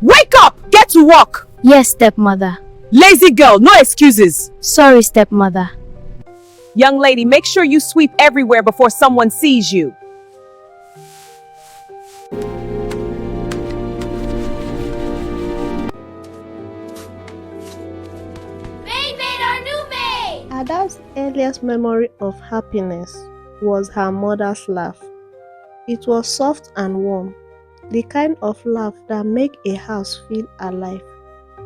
Wake up! Get to work! Yes, stepmother. Lazy girl, no excuses. Sorry, stepmother. Young lady, make sure you sweep everywhere before someone sees you. Maid made our new maid! Ada's earliest memory of happiness was her mother's laugh. It was soft and warm, the kind of laugh that makes a house feel alive.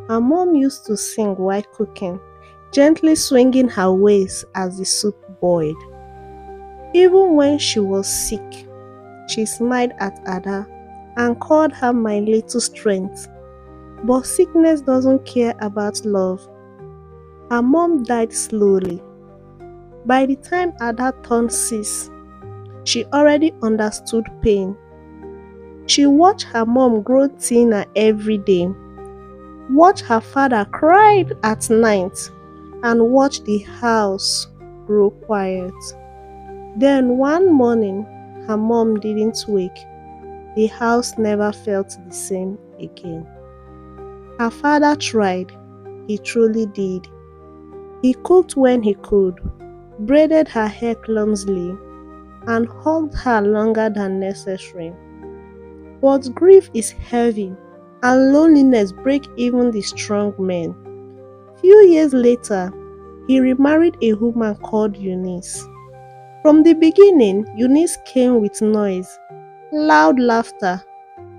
Her mom used to sing while cooking, gently swinging her waist as the soup boiled. Even when she was sick, she smiled at Ada and called her my little strength. But sickness doesn't care about love. Her mom died slowly. By the time Ada turned 6, she already understood pain. She watched her mom grow thinner every day, watched her father cry at night, and watched the house grow quiet. Then one morning, her mom didn't wake. The house never felt the same again. Her father tried. He truly did. He cooked when he could, braided her hair clumsily, and hugged her longer than necessary. But grief is heavy, and loneliness breaks even the strong men. Few years later, he remarried a woman called Eunice. From the beginning, Eunice came with noise, loud laughter,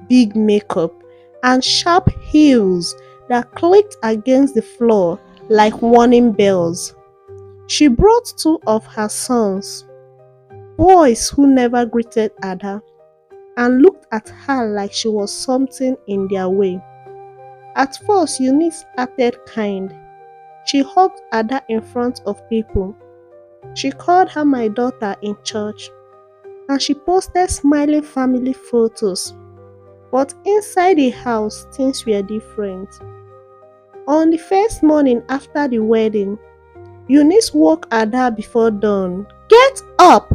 big makeup, and sharp heels that clicked against the floor like warning bells. She brought 2 of her sons, boys who never greeted Ada, and looked at her like she was something in their way. At first, Eunice acted kind. She hugged Ada in front of people. She called her my daughter in church, and she posted smiling family photos. But inside the house, things were different. On the first morning after the wedding, Eunice woke Ada before dawn. "Get up!"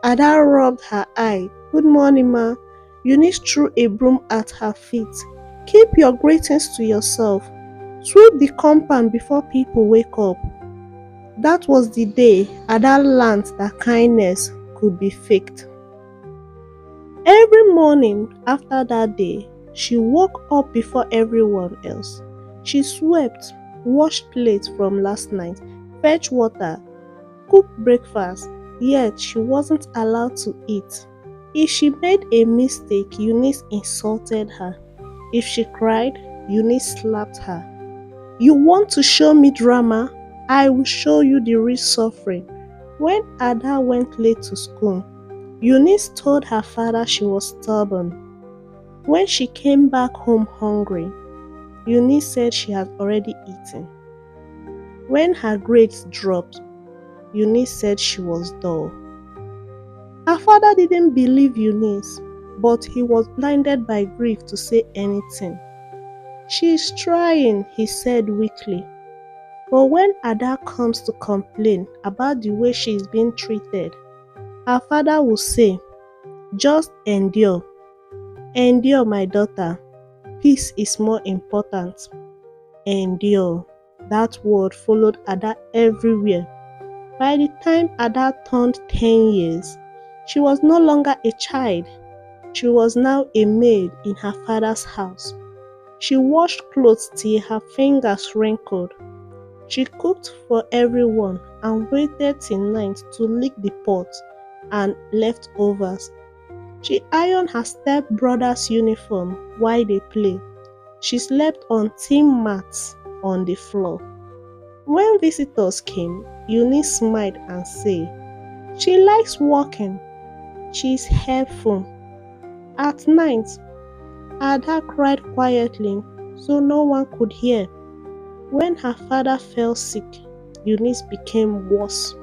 Ada rubbed her eye. "Good morning, ma." Eunice threw a broom at her feet. "Keep your greetings to yourself. Sweep the compound before people wake up." That was the day Ada learned that kindness could be faked. Every morning after that day, she woke up before everyone else. She swept, washed plates from last night, fetched water, cooked breakfast, yet she wasn't allowed to eat. If she made a mistake, Eunice insulted her. If she cried, Eunice slapped her. "You want to show me drama? I will show you the real suffering." When Ada went late to school, Eunice told her father she was stubborn. When she came back home hungry, Eunice said she had already eaten. When her grades dropped, Eunice said she was dull. Her father didn't believe Eunice, but he was blinded by grief to say anything. "She is trying," he said weakly. But when Ada comes to complain about the way she is being treated, her father will say, "Just endure. Endure, my daughter. Peace is more important." Endure. That word followed Ada everywhere. By the time Ada turned 10 years, she was no longer a child. She was now a maid in her father's house. She washed clothes till her fingers wrinkled. She cooked for everyone and waited till night to lick the pot and leftovers. She ironed her stepbrother's uniform while they played. She slept on tin mats on the floor. When visitors came, Eunice smiled and said, "She likes walking. She is helpful." At night, Ada cried quietly so no one could hear. When her father fell sick, Eunice became worse.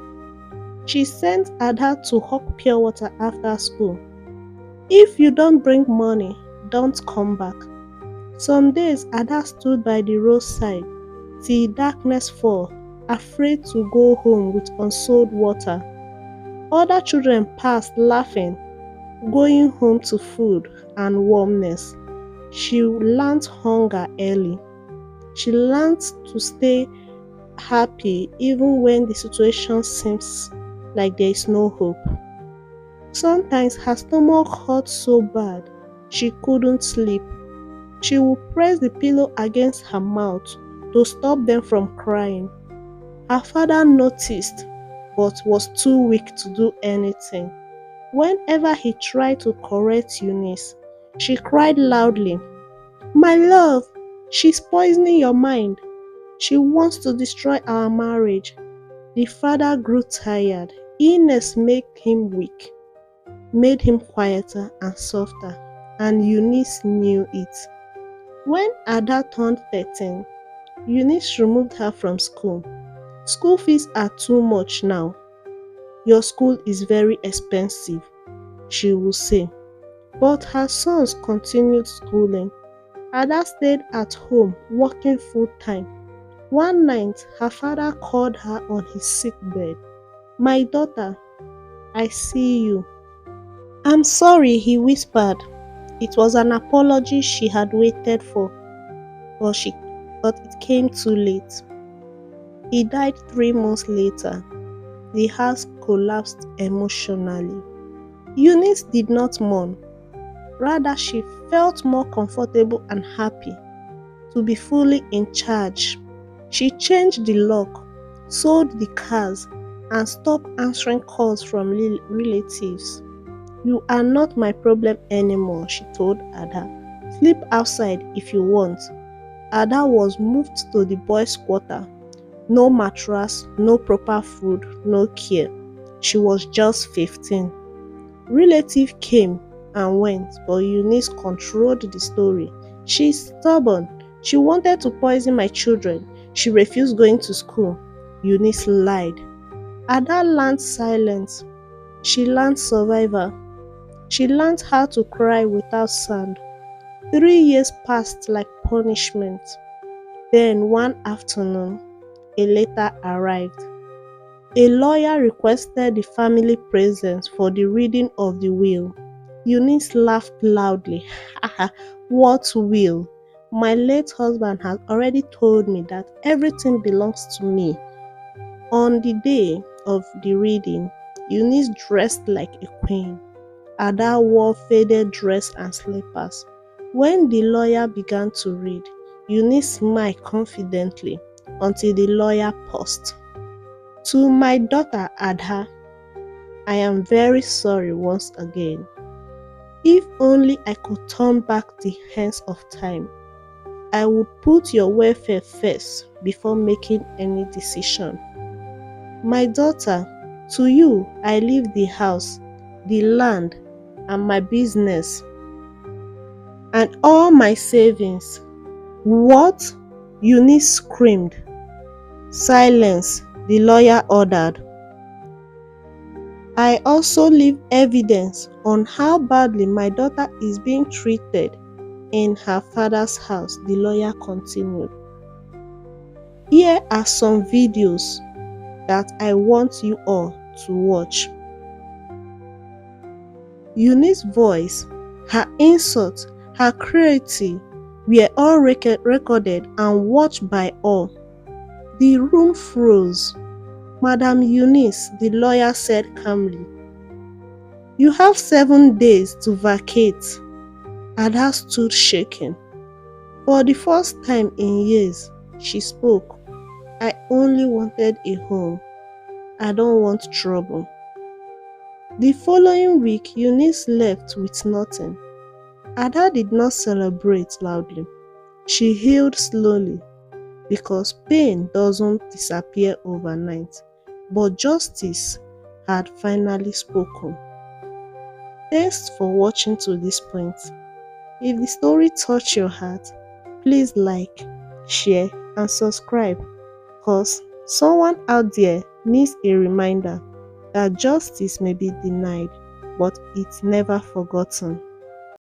She sent Ada to hawk pure water after school. "If you don't bring money, don't come back." Some days Ada stood by the roadside till darkness fell, afraid to go home with unsold water. Other children passed laughing, going home to food and warmness. She learned hunger early. She learned to stay happy even when the situation seems like there is no hope. Sometimes her stomach hurt so bad she couldn't sleep. She would press the pillow against her mouth to stop them from crying. Her father noticed but was too weak to do anything. Whenever he tried to correct Eunice, she cried loudly, "My love, she's poisoning your mind. She wants to destroy our marriage." The father grew tired. Illness made him weak, made him quieter and softer, and Eunice knew it. When Ada turned 13, Eunice removed her from school. "School fees are too much now. Your school is very expensive," she would say. But her sons continued schooling. Ada stayed at home working full time. One night, her father called her on his sick bed. "My daughter, I see you." "I'm sorry," he whispered. It was an apology she had waited for, but it came too late. He died 3 months later. The house collapsed emotionally. Eunice did not mourn. Rather, she felt more comfortable and happy to be fully in charge. She changed the lock, sold the cars, and stopped answering calls from relatives. "You are not my problem anymore," she told Ada. "Sleep outside if you want." Ada was moved to the boys' quarter. No mattress, no proper food, no care. She was just 15. Relatives came and went, but Eunice controlled the story. "She's stubborn. She wanted to poison my children. She refused going to school." Eunice lied. Ada learned silence. She learned survival. She learned how to cry without sound. 3 years passed like punishment. Then one afternoon, a letter arrived. A lawyer requested the family presence for the reading of the will. Eunice laughed loudly. "What will? My late husband has already told me that everything belongs to me." On the day of the reading, Eunice dressed like a queen. Ada wore faded dress and slippers. When the lawyer began to read, Eunice smiled confidently until the lawyer paused. "To my daughter Ada, I am very sorry once again. If only I could turn back the hands of time, I would put your welfare first before making any decision. My daughter, to you I leave the house, the land, and my business, and all my savings." "What?" Eunice screamed. "Silence," the lawyer ordered. "I also leave evidence on how badly my daughter is being treated in her father's house," the lawyer continued. "Here are some videos that I want you all to watch." Eunice's voice, her insults, her cruelty were all recorded and watched by all. The room froze. "Madam Eunice," the lawyer said calmly, "you have 7 days to vacate." Ada stood shaking. For the first time in years, she spoke. "I only wanted a home. I don't want trouble." The following week, Eunice left with nothing. Ada did not celebrate loudly. She healed slowly, because pain doesn't disappear overnight. But justice had finally spoken. Thanks for watching to this point. If the story touched your heart, please like, share, and subscribe, because someone out there needs a reminder that justice may be denied, but it's never forgotten.